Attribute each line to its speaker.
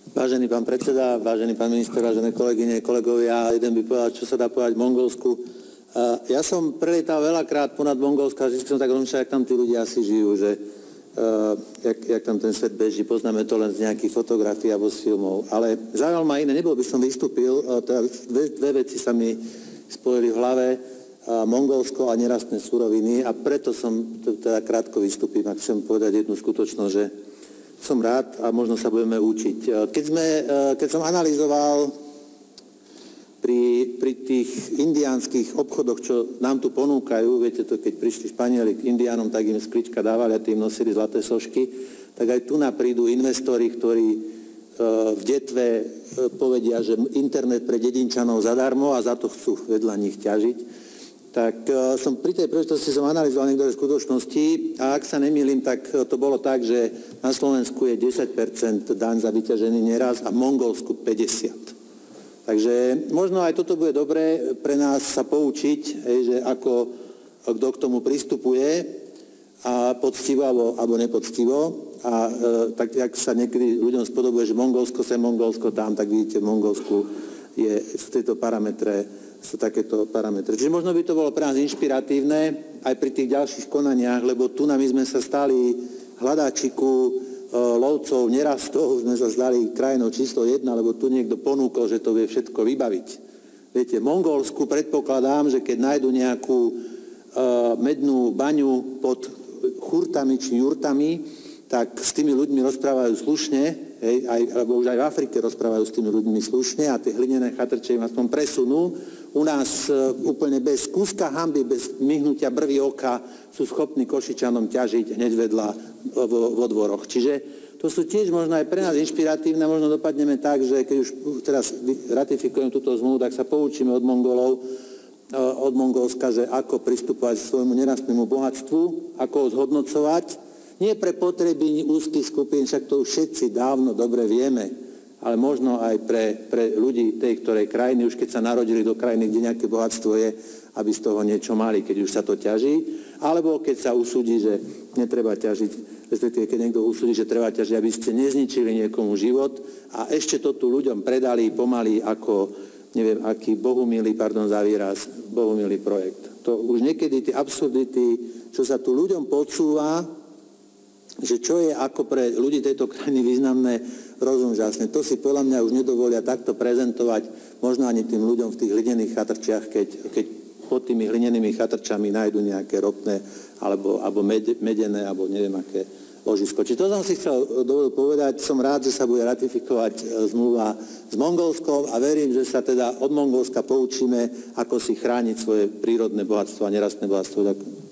Speaker 1: Vážený pán predseda, vážený pán minister, vážené kolegyne, kolegovia, jeden by povedal, čo sa dá povedať v Mongolsku. Ja som prelietal veľakrát ponad Mongolsko a vždy som tak rozmýšľal, jak tam tí ľudia asi žijú, že jak tam ten svet beží, poznáme to len z nejakých fotografií alebo z filmov. Ale zaujalo ma iné, nebol by som vystúpil, teda dve veci sa mi spojili v hlave, Mongolsko a nerastné suroviny, a preto som teda krátko vystúpim a chcem povedať jednu skutočnosť, že som rád a možno sa budeme učiť. Keď som analyzoval pri tých indiánskych obchodoch, čo nám tu ponúkajú, viete to, keď prišli Španieli k Indiánom, tak im z klička dávali a tým nosili zlaté sošky, tak aj tu prídu investori, ktorí v detve povedia, že internet pre dedinčanov zadarmo a za to chcú vedľa nich ťažiť. Tak som pri tej príležitosti analyzoval niektoré skutočnosti a ak sa nemýlim, tak to bolo tak, že na Slovensku je 10% daň za vyťažený nerast a v Mongolsku 50%. Takže možno aj toto bude dobré pre nás sa poučiť, že ako kto k tomu pristupuje a poctivo alebo nepoctivo. A tak, jak sa niekedy ľuďom spodobuje, že Mongolsko sem, Mongolsko tam, tak vidíte, v Mongolsku sú tieto parametre, sú takéto parametre. Čiže možno by to bolo pre nás inšpiratívne aj pri tých ďalších konaniach, lebo tu my sme sa stali hľadáčiku lovcov nerastov, sme sa stali krajinou číslo 1, lebo tu niekto ponúkol, že to vie všetko vybaviť. Viete, v Mongolsku predpokladám, že keď nájdu nejakú mednú baňu pod churtami či jurtami, tak s tými ľuďmi rozprávajú slušne, alebo už aj v Afrike rozprávajú s tými ľuďmi slušne a tie hlinené chatrče im aspoň presunú. U nás úplne bez kúska hanby, bez myhnutia brvy oka sú schopní Košičanom ťažiť hneď vedľa vo dvoroch. Čiže to sú tiež možno aj pre nás inšpiratívne, možno dopadneme tak, že keď už teraz ratifikujem túto zmluvu, tak sa poučíme od Mongolov, od Mongolska, že ako pristupovať k svojmu nerastnému bohatstvu, ako ho zhodnocovať. Nie pre potreby úzkých skupín, však to už všetci dávno dobre vieme, ale možno aj pre ľudí tej ktorej krajiny, už keď sa narodili do krajiny, kde nejaké bohatstvo je, aby z toho niečo mali, keď už sa to ťaží, alebo keď sa usúdi, že netreba ťažiť, respektíve keď niekto usúdi, že treba ťažiť, aby ste nezničili niekomu život a ešte to tu ľuďom predali pomaly ako, neviem, aký bohumilý, pardon za výraz, bohumilý projekt. To už niekedy tie absurdity, čo sa tu ľuďom podsúva, že čo je ako pre ľudí tejto krajiny významné, rozum žasne. To si podľa mňa už nedovolia takto prezentovať možno ani tým ľuďom v tých hlinených chatrčiach, keď pod tými hlinenými chatrčami nájdu nejaké ropné alebo medené, alebo neviem aké ložisko. Čiže to som si chcel dovoliť povedať. Som rád, že sa bude ratifikovať zmluva s Mongolskom a verím, že sa teda od Mongolska poučíme, ako si chrániť svoje prírodné bohatstvo a nerastné bohatstvo. Ďakujem.